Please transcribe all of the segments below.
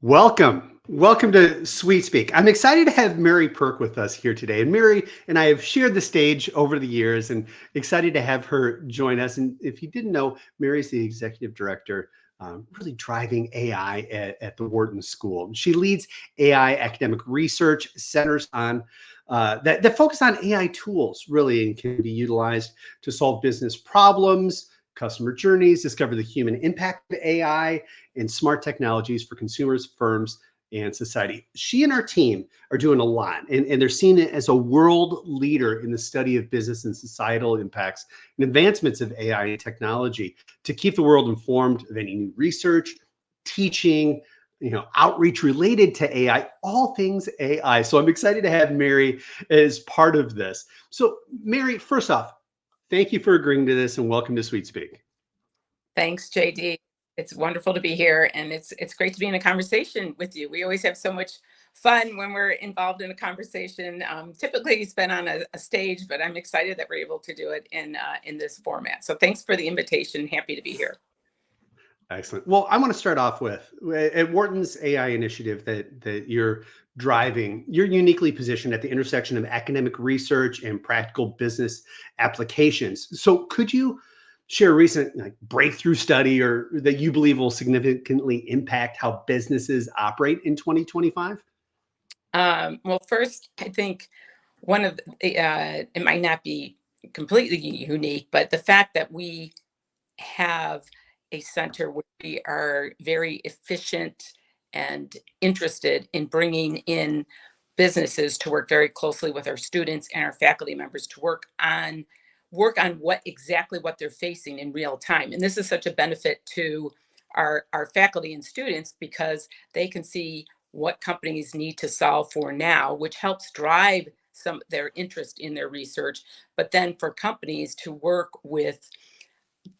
Welcome. Welcome to Sweet Speak. I'm excited to have Mary Purk with us here today. And Mary and I have shared the stage over the years and excited to have her join us. And if you didn't know, Mary's the executive director, really driving AI at the Wharton School. She leads AI academic research, centers on that focus on AI tools, really, and can be utilized to solve business problems, customer journeys, discover the human impact of AI, and smart technologies for consumers, firms, and society. She and her team are doing a lot, and they're seen as a world leader in the study of business and societal impacts and advancements of AI and technology to keep the world informed of any new research, teaching, outreach related to AI, all things AI. So I'm excited to have Mary as part of this. So Mary, first off, thank you for agreeing to this and welcome to Sweet Speak. Thanks, JD. It's wonderful to be here, and it's great to be in a conversation with you. We always have so much fun when we're involved in a conversation. Typically, it's been on a stage, but I'm excited that we're able to do it in this format. So, thanks for the invitation. Happy to be here. Excellent. Well, I want to start off with at Wharton's AI initiative that you're driving. You're uniquely positioned at the intersection of academic research and practical business applications. So, could you share a recent breakthrough study or that you believe will significantly impact how businesses operate in 2025? Well, first, I think one of it might not be completely unique, but the fact that we have a center where we are very efficient and interested in bringing in businesses to work very closely with our students and our faculty members to work on what they're facing in real time. And this is such a benefit to our faculty and students because they can see what companies need to solve for now, which helps drive some their interest in their research. But then for companies to work with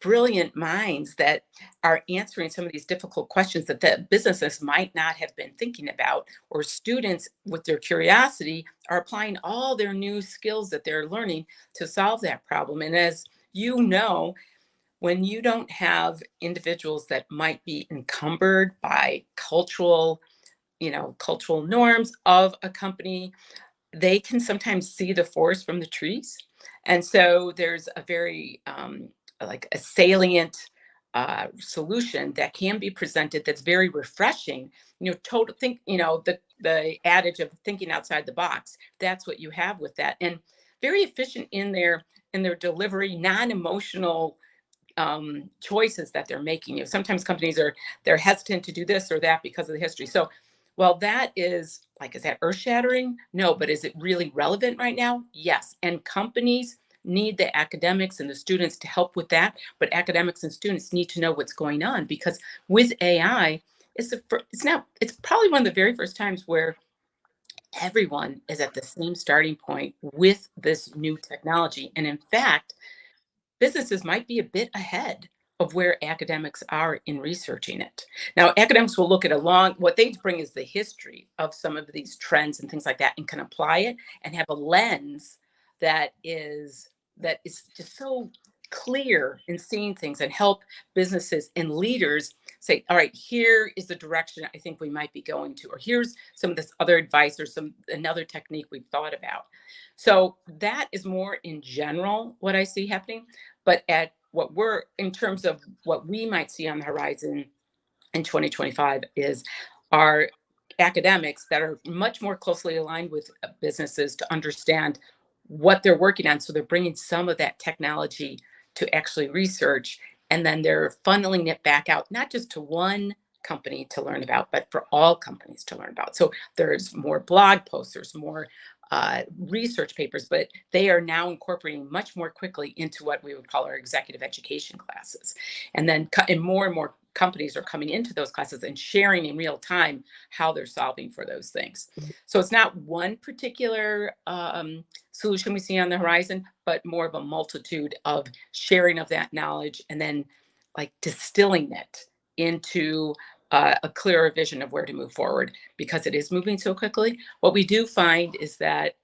brilliant minds that are answering some of these difficult questions that the businesses might not have been thinking about, or students with their curiosity are applying all their new skills that they're learning to solve that problem. And as you know, when you don't have individuals that might be encumbered by cultural norms of a company, they can sometimes see the forest from the trees. And so there's a very like a salient solution that can be presented that's very refreshing. Total think, the adage of thinking outside the box. That's what you have with that, and very efficient in their delivery, non-emotional choices that they're making. Sometimes companies they're hesitant to do this or that because of the history. So, well, that is that earth shattering? No, but is it really relevant right now? Yes. And companies need the academics and the students to help with that. But academics and students need to know what's going on because with AI, it's probably one of the very first times where everyone is at the same starting point with this new technology. And in fact, businesses might be a bit ahead of where academics are in researching it. Now, academics will look at what they bring is the history of some of these trends and things like that and can apply it and have a lens that is just so clear in seeing things and help businesses and leaders say, all right, here is the direction I think we might be going to, or here's some of this other advice or another technique we've thought about. So that is more in general what I see happening. But in terms of what we might see on the horizon in 2025 is our academics that are much more closely aligned with businesses to understand what they're working on. So they're bringing some of that technology to actually research, and then they're funneling it back out, not just to one company to learn about, but for all companies to learn about. So there's more blog posts, there's more research papers, but they are now incorporating much more quickly into what we would call our executive education classes. And then and more companies are coming into those classes and sharing in real time how they're solving for those things. So it's not one particular solution we see on the horizon, but more of a multitude of sharing of that knowledge and then distilling it into a clearer vision of where to move forward because it is moving so quickly. What we do find is that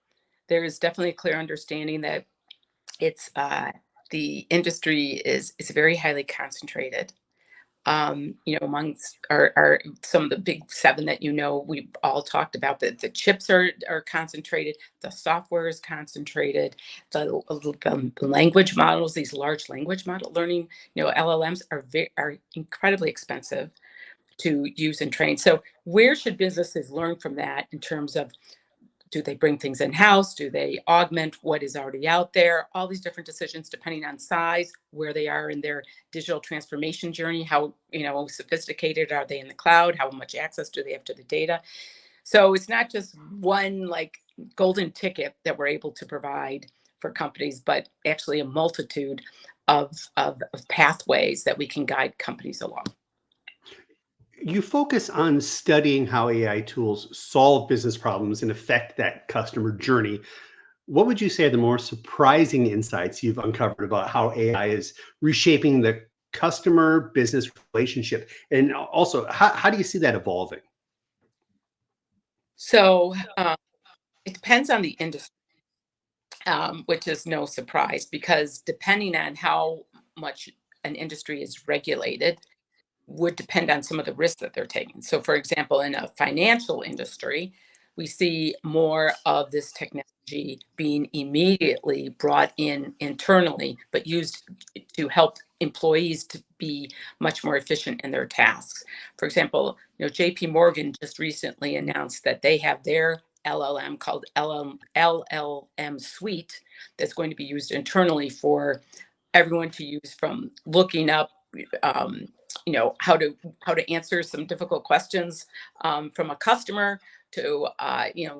there is definitely a clear understanding that it's the industry is very highly concentrated. Amongst are some of the big seven that we've all talked about. That the chips are concentrated, the software is concentrated, the language models, these large language model learning, LLMs are incredibly expensive to use and train. So where should businesses learn from that in terms of, do they bring things in-house? Do they augment what is already out there? All these different decisions depending on size, where they are in their digital transformation journey, how sophisticated are they in the cloud, how much access do they have to the data. So it's not just one like golden ticket that we're able to provide for companies, but actually a multitude of pathways that we can guide companies along. You focus on studying how AI tools solve business problems and affect that customer journey. What would you say are the more surprising insights you've uncovered about how AI is reshaping the customer business relationship? And also, how do you see that evolving? So it depends on the industry, which is no surprise because depending on how much an industry is regulated would depend on some of the risks that they're taking. So, for example, in a financial industry, we see more of this technology being immediately brought in internally, but used to help employees to be much more efficient in their tasks. For example, JP Morgan just recently announced that they have their LLM called LLM Suite that's going to be used internally for everyone to use, from looking up how to answer some difficult questions from a customer, to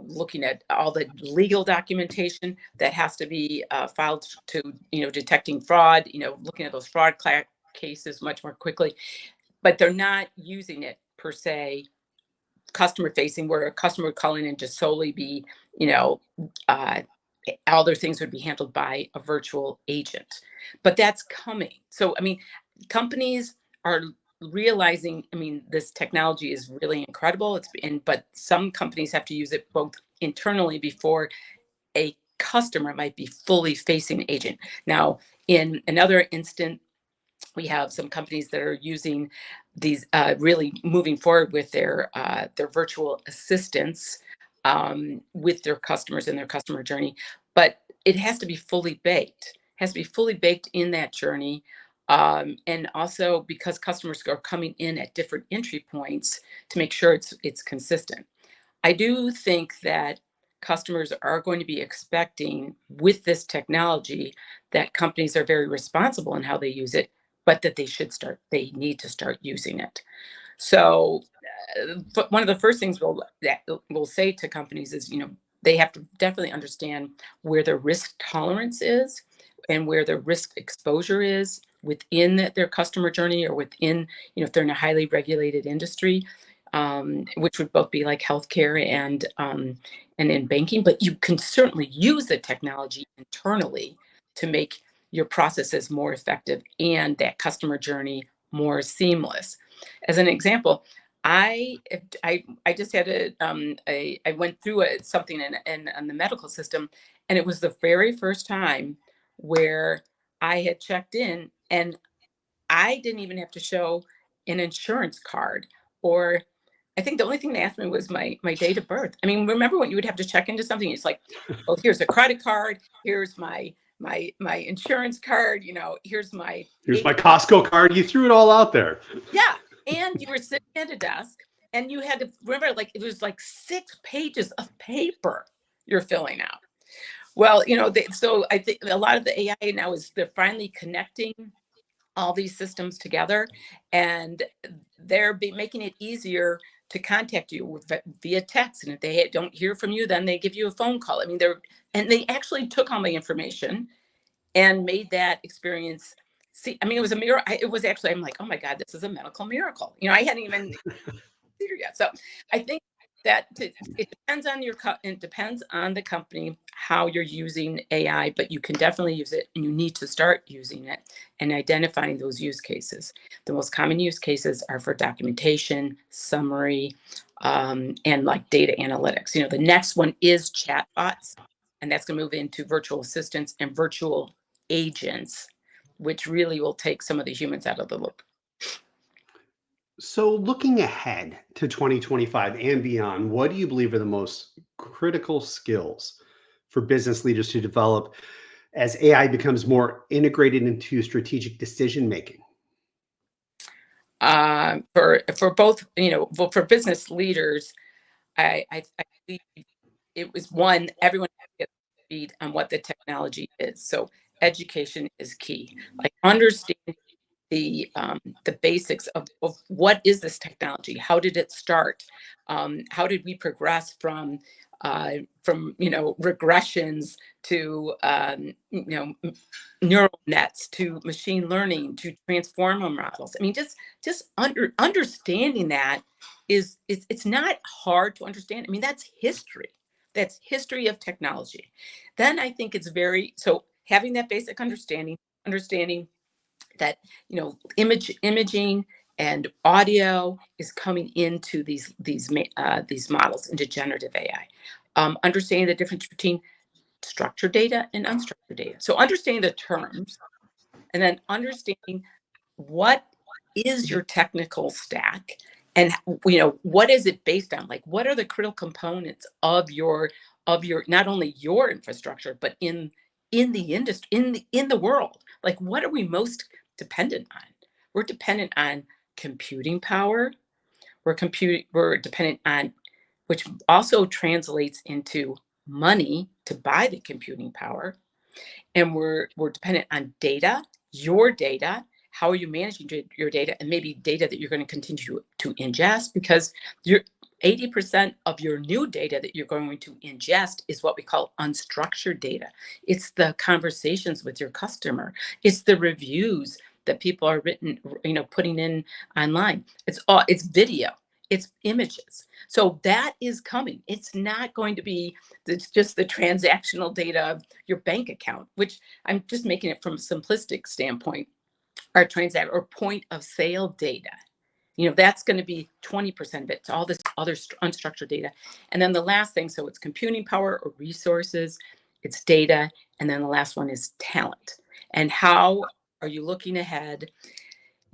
looking at all the legal documentation that has to be filed, to detecting fraud, looking at those cases much more quickly. But they're not using it per se customer facing, where a customer would call in and just solely be, uh, all their things would be handled by a virtual agent. But that's coming. So, I mean, companies are realizing, this technology is really incredible. But some companies have to use it both internally before a customer might be fully facing agent. Now, in another instant, we have some companies that are using these, really moving forward with their virtual assistants with their customers and their customer journey. But it has to be fully baked. Has to be fully baked in that journey. And also because customers are coming in at different entry points, to make sure it's consistent. I do think that customers are going to be expecting with this technology that companies are very responsible in how they use it, but that they need to start using it. So, one of the first things we'll say to companies is, they have to definitely understand where their risk tolerance is and where their risk exposure is within their customer journey, or within, if they're in a highly regulated industry, which would both be like healthcare and in banking. But you can certainly use the technology internally to make your processes more effective and that customer journey more seamless. As an example, I just had I went through something in the medical system, and it was the very first time where I had checked in, and I didn't even have to show an insurance card, or I think the only thing they asked me was my date of birth. I mean, remember when you would have to check into something? It's like, oh, here's a credit card, here's my insurance card, here's my Here's date my of birth. Costco card. You threw it all out there. Yeah. And you were sitting at a desk, and you had to remember, like, it was like 6 pages of paper you're filling out. Well, so I think a lot of the AI now is they're finally connecting all these systems together, and they're making it easier to contact you via text. And if they don't hear from you, then they give you a phone call. I mean, they actually took all my information and made that experience. See, I mean, it was a miracle. It was actually, I'm like, oh my God, this is a medical miracle. I hadn't even considered yet. So I think that it depends on it depends on the company how you're using AI, but you can definitely use it, and you need to start using it and identifying those use cases. The most common use cases are for documentation, summary, and like data analytics. The next one is chatbots, and that's going to move into virtual assistants and virtual agents, which really will take some of the humans out of the loop. So, looking ahead to 2025 and beyond, what do you believe are the most critical skills for business leaders to develop as AI becomes more integrated into strategic decision making? For both, well, for business leaders, I believe it was one, everyone has to get up to speed on what the technology is. So education is key. Like understanding the basics of what is this technology? How did it start? How did we progress from regressions to neural nets to machine learning to transformer models? I mean, just understanding that is it's not hard to understand. I mean, that's history. That's history of technology. Then I think it's very so having that basic understanding that imaging and audio is coming into these models into generative AI. Understanding the difference between structured data and unstructured data. So understanding the terms and then understanding what is your technical stack and what is it based on, like what are the critical components of your not only your infrastructure but in the industry in the world, like what are we most dependent on? We're dependent on computing power. We're dependent on, which also translates into money to buy the computing power, and we're dependent on data, your data. How are you managing your data, and maybe data that you're going to continue to ingest, because you're 80% of your new data that you're going to ingest is what we call unstructured data. It's the conversations with your customer. It's the reviews that people are putting in online. It's video, it's images. So that is coming. It's not going to be just the transactional data of your bank account, which I'm just making it from a simplistic standpoint. Our transact or point of sale data, that's going to be 20% of it. It's all this other unstructured data. And then the last thing, so it's computing power or resources, it's data, and then the last one is talent. And how are you looking ahead?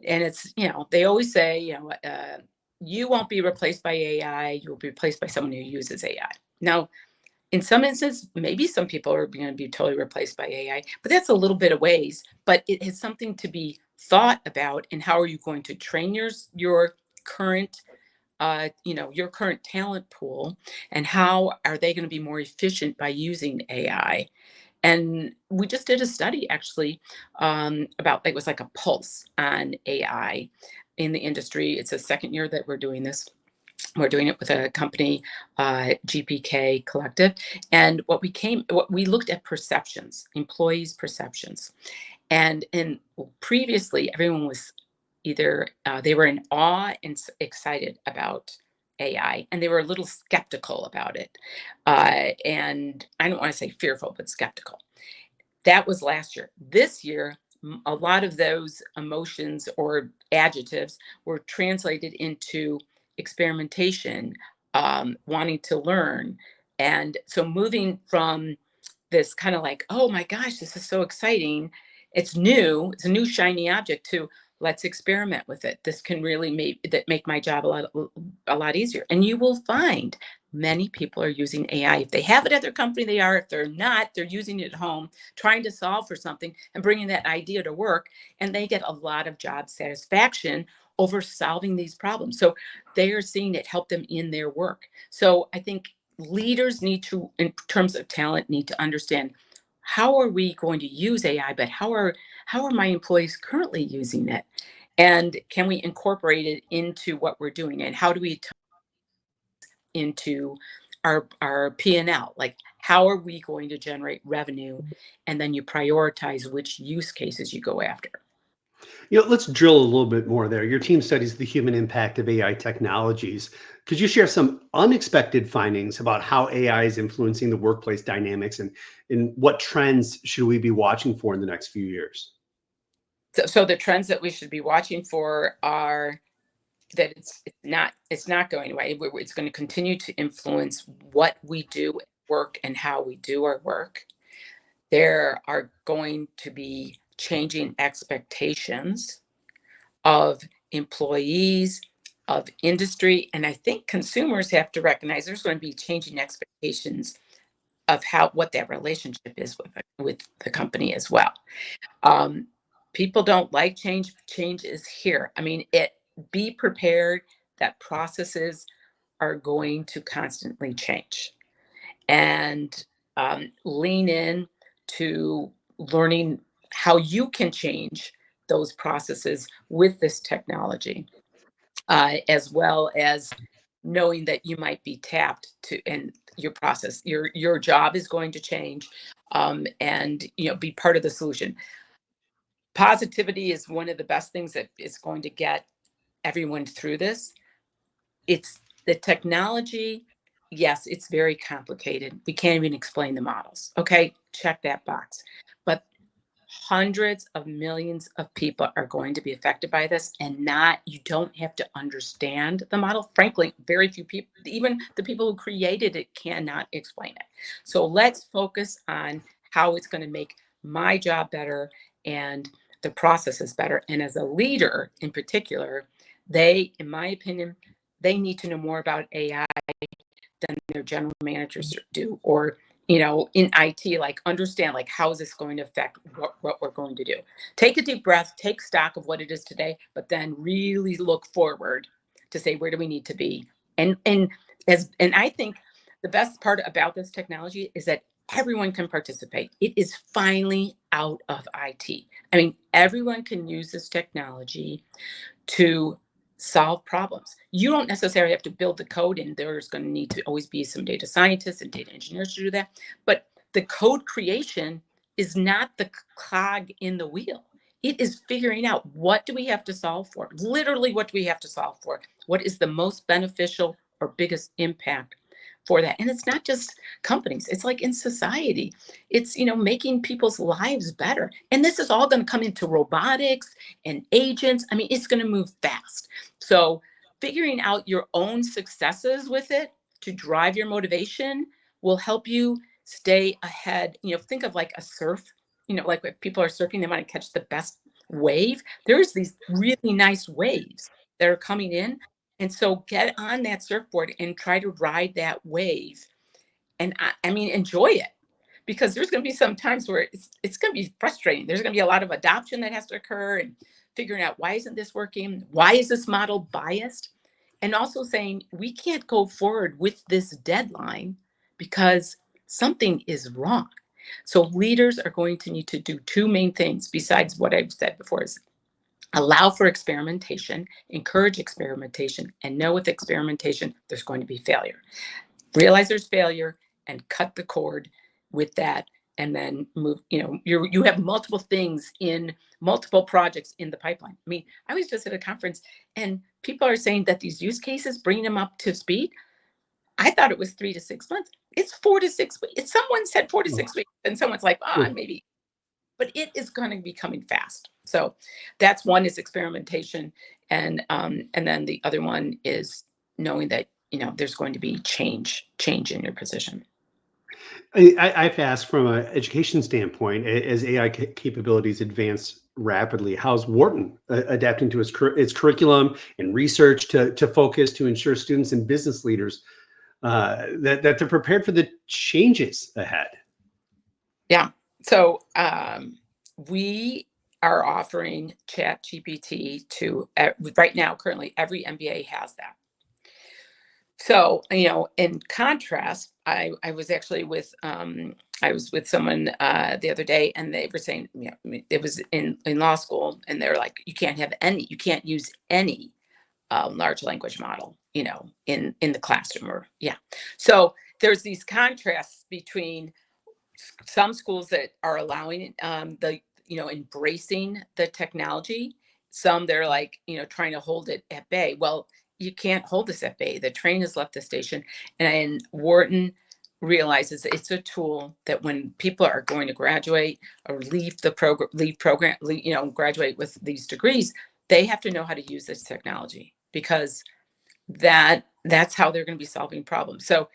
And it's, they always say, you won't be replaced by AI, you'll be replaced by someone who uses AI. Now, in some instances, maybe some people are going to be totally replaced by AI, but that's a little bit of ways. But it is something to be thought about. And how are you going to train your current, your current talent pool, and how are they going to be more efficient by using AI? And we just did a study actually about, it was like a pulse on AI in the industry. It's the second year that we're doing this. We're doing it with a company, GPK Collective. And what we looked at perceptions, employees' perceptions. And previously, everyone was either they were in awe and excited about AI, and they were a little skeptical about it. And I don't want to say fearful, but skeptical. That was last year. This year, a lot of those emotions or adjectives were translated into experimentation, wanting to learn. And so moving from this kind of like, oh my gosh, this is so exciting. It's a new shiny object, to let's experiment with it. This can really make my job a lot easier. And you will find many people are using AI. If they have it at their company, they are. If they're not, they're using it at home, trying to solve for something and bringing that idea to work. And they get a lot of job satisfaction over solving these problems. So they are seeing it help them in their work. So I think leaders need to, in terms of talent, need to understand, how are we going to use AI, but how are my employees currently using it? And can we incorporate it into what we're doing? And how do we into our P&L? Like, how are we going to generate revenue? And then you prioritize which use cases you go after. Let's drill a little bit more there. Your team studies the human impact of AI technologies. Could you share some unexpected findings about how AI is influencing the workplace dynamics, and what trends should we be watching for in the next few years? So the trends that we should be watching for are that it's not going away. It's going to continue to influence what we do at work and how we do our work. There are going to be changing expectations of employees of industry. And I think consumers have to recognize there's going to be changing expectations of what that relationship is with the company as well. Um, People don't like change. Change is here. I mean, be prepared that processes are going to constantly change, and lean in to learning how you can change those processes with this technology, as well as knowing that you might be tapped to and your process, your job is going to change, and be part of the solution. Positivity is one of the best things that is going to get everyone through this. It's the technology. Yes, it's very complicated. We can't even explain the models. Okay, check that box. But hundreds of millions of people are going to be affected by this, and you don't have to understand the model. Frankly, very few people, even the people who created it, cannot explain it. So let's focus on how it's going to make my job better and the processes better. And as a leader in particular, in my opinion, they need to know more about AI than their general managers do, or in IT, like understand like how is this going to affect what we're going to do. Take a deep breath, take stock of what it is today, but then really look forward to say, where do we need to be? And I think the best part about this technology is that everyone can participate. It is finally out of IT. I mean, everyone can use this technology to solve problems. You don't necessarily have to build the code, and there's going to need to always be some data scientists and data engineers to do that. But the code creation is not the cog in the wheel. It is figuring out, what do we have to solve for? Literally, what do we have to solve for? What is the most beneficial or biggest impact for that? And it's not just companies, it's like in society. It's making people's lives better. And this is all going to come into robotics and agents. I mean, it's going to move fast. So figuring out your own successes with it to drive your motivation will help you stay ahead. Think of like a surf, like if people are surfing, they want to catch the best wave. There's these really nice waves that are coming in. And so get on that surfboard and try to ride that wave. And I mean, enjoy it, because there's going to be some times where it's going to be frustrating. There's going to be a lot of adoption that has to occur, and figuring out, why isn't this working? Why is this model biased? And also saying, we can't go forward with this deadline because something is wrong. So leaders are going to need to do two main things besides what I've said before: is allow for experimentation, encourage experimentation, and know with experimentation, there's going to be failure. Realize there's failure and cut the cord with that, and then move. You have multiple things in multiple projects in the pipeline. I mean, I was just at a conference and people are saying that these use cases, bringing them up to speed, I thought it was 3 to 6 months. It's 4 to 6 weeks. Someone said 4 to 6 weeks, and someone's like, maybe. But it is going to be coming fast. So that's one, is experimentation, and then the other one is knowing that there's going to be change in your position. I've asked from an education standpoint, as AI capabilities advance rapidly, how's Wharton adapting to its curriculum and research to focus to ensure students and business leaders that they're prepared for the changes ahead? Yeah. So we are offering Chat GPT to right now. Currently, every MBA has that. So, in contrast, I was actually with someone the other day, and they were saying, it was in law school, and they're like, you can't use any large language model, in the classroom, or yeah. So there's these contrasts between some schools that are allowing embracing the technology. Some, they're like, trying to hold it at bay. Well, you can't hold this at bay. The train has left the station. And Wharton realizes it's a tool that when people are going to graduate or leave the program, graduate with these degrees, they have to know how to use this technology, because that's how they're going to be solving problems. So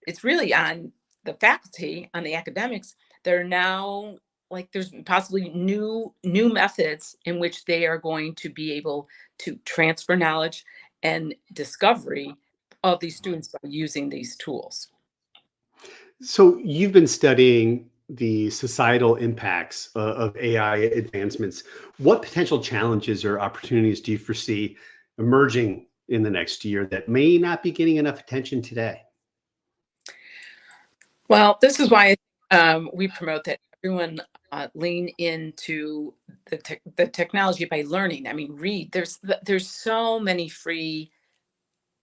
it's really on the faculty, on the academics. They're now like there's possibly new methods in which they are going to be able to transfer knowledge and discovery of these students by using these tools. So you've been studying the societal impacts of AI advancements. What potential challenges or opportunities do you foresee emerging in the next year that may not be getting enough attention today? Well, this is why we promote that everyone lean into the technology by learning. I mean, read. There's so many free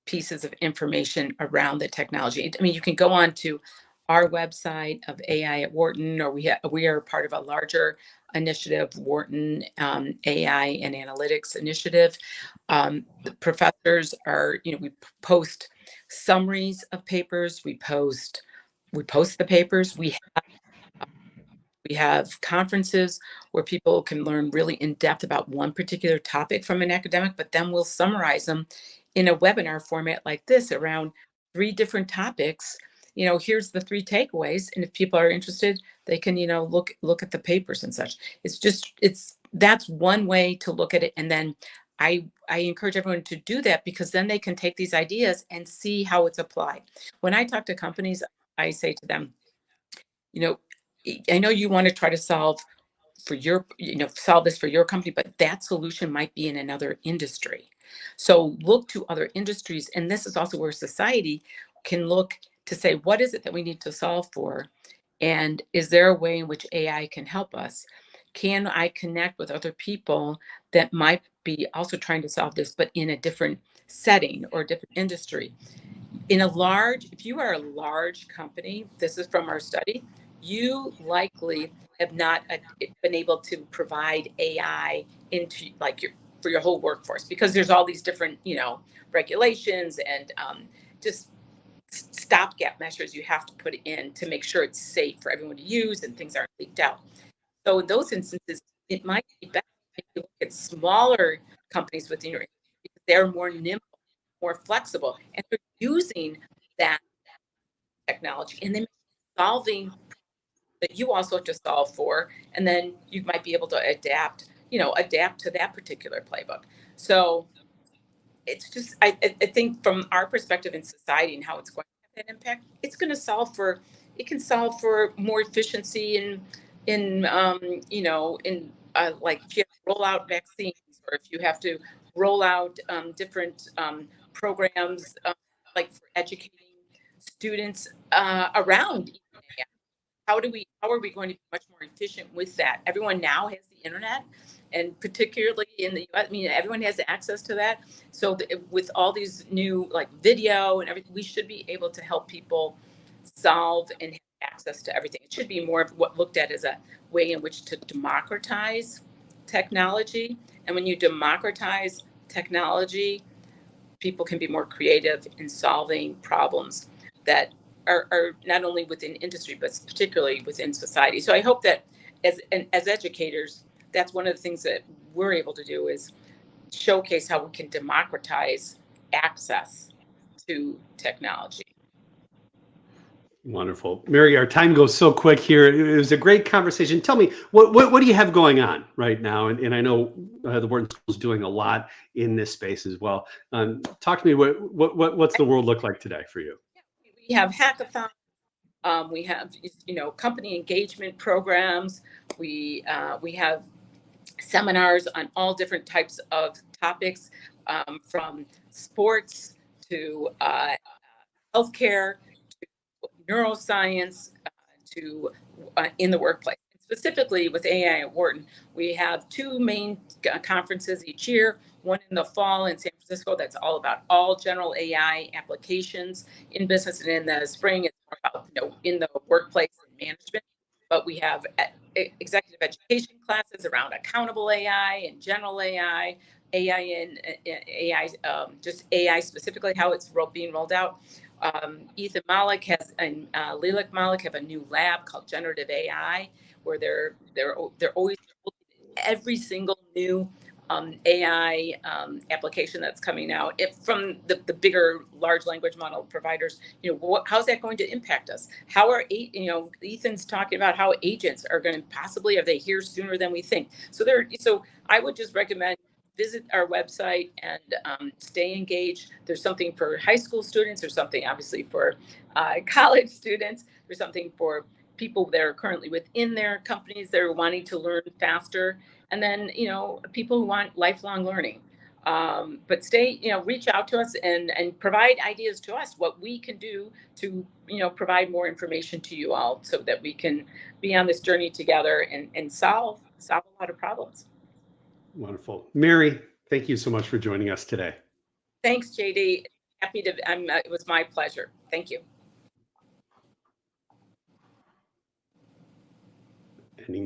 pieces of information around the technology. I mean, you can go on to our website of AI at Wharton, or we are part of a larger initiative, Wharton AI and Analytics Initiative. The professors are, we post summaries of papers. We post the papers. We have conferences where people can learn really in depth about one particular topic from an academic, but then we'll summarize them in a webinar format like this around three different topics. Here's the three takeaways, and if people are interested, they can, look at the papers and such. That's one way to look at it, and then I encourage everyone to do that, because then they can take these ideas and see how it's applied. When I talk to companies, I say to them, you know, I know you want to try to solve this for your company, but that solution might be in another industry. So look to other industries. And this is also where society can look to say, what is it that we need to solve for? And is there a way in which AI can help us? Can I connect with other people that might be also trying to solve this, but in a different setting or a different industry? If you are a large company, this is from our study, you likely have not been able to provide AI into like for your whole workforce, because there's all these different, regulations and just stopgap measures you have to put in to make sure it's safe for everyone to use and things aren't leaked out. So in those instances, it might be better if you look at smaller companies within your industry, because they're more nimble, more flexible, and they're using that technology and then solving that you also have to solve for, and then you might be able to adapt to that particular playbook. So it's just I think from our perspective in society and how it's going to have that impact, it can solve for more efficiency in like if you have to roll out vaccines, or if you have to roll out different programs, like for educating students around AI. How are we going to be much more efficient with that? Everyone now has the internet, and particularly in the US, I mean, everyone has access to that. So with all these new like video and everything, we should be able to help people solve and have access to everything. It should be more of what looked at as a way in which to democratize technology. And when you democratize technology, people can be more creative in solving problems that are not only within industry, but particularly within society. So I hope that as educators, that's one of the things that we're able to do is showcase how we can democratize access to technology. Wonderful. Mary, our time goes so quick here. It was a great conversation. Tell me, what do you have going on right now? And I know the Wharton School is doing a lot in this space as well. Talk to me, what's the world look like today for you? We have hackathons. We have company engagement programs. We have seminars on all different types of topics, from sports to healthcare, neuroscience, to in the workplace. Specifically with AI at Wharton, we have two main conferences each year. One in the fall in San Francisco, that's all about all general AI applications in business, and in the spring, it's more about in the workplace and management. But we have executive education classes around accountable AI and general AI and AI, just AI specifically, how it's being rolled out. Ethan Malik and Lilac Malik have a new lab called Generative AI, where they're always every single new AI application that's coming out, if from the bigger large language model providers, how's that going to impact us? How are Ethan's talking about how agents are going to possibly, are they here sooner than we think? So I would just recommend visit our website and stay engaged. There's something for high school students. There's something obviously for college students. There's something for people that are currently within their companies that are wanting to learn faster. And then, people who want lifelong learning. But reach out to us and provide ideas to us what we can do to, provide more information to you all so that we can be on this journey together and solve a lot of problems. Wonderful. Mary, thank you so much for joining us today. Thanks, JD. Happy to, it was my pleasure. Thank you.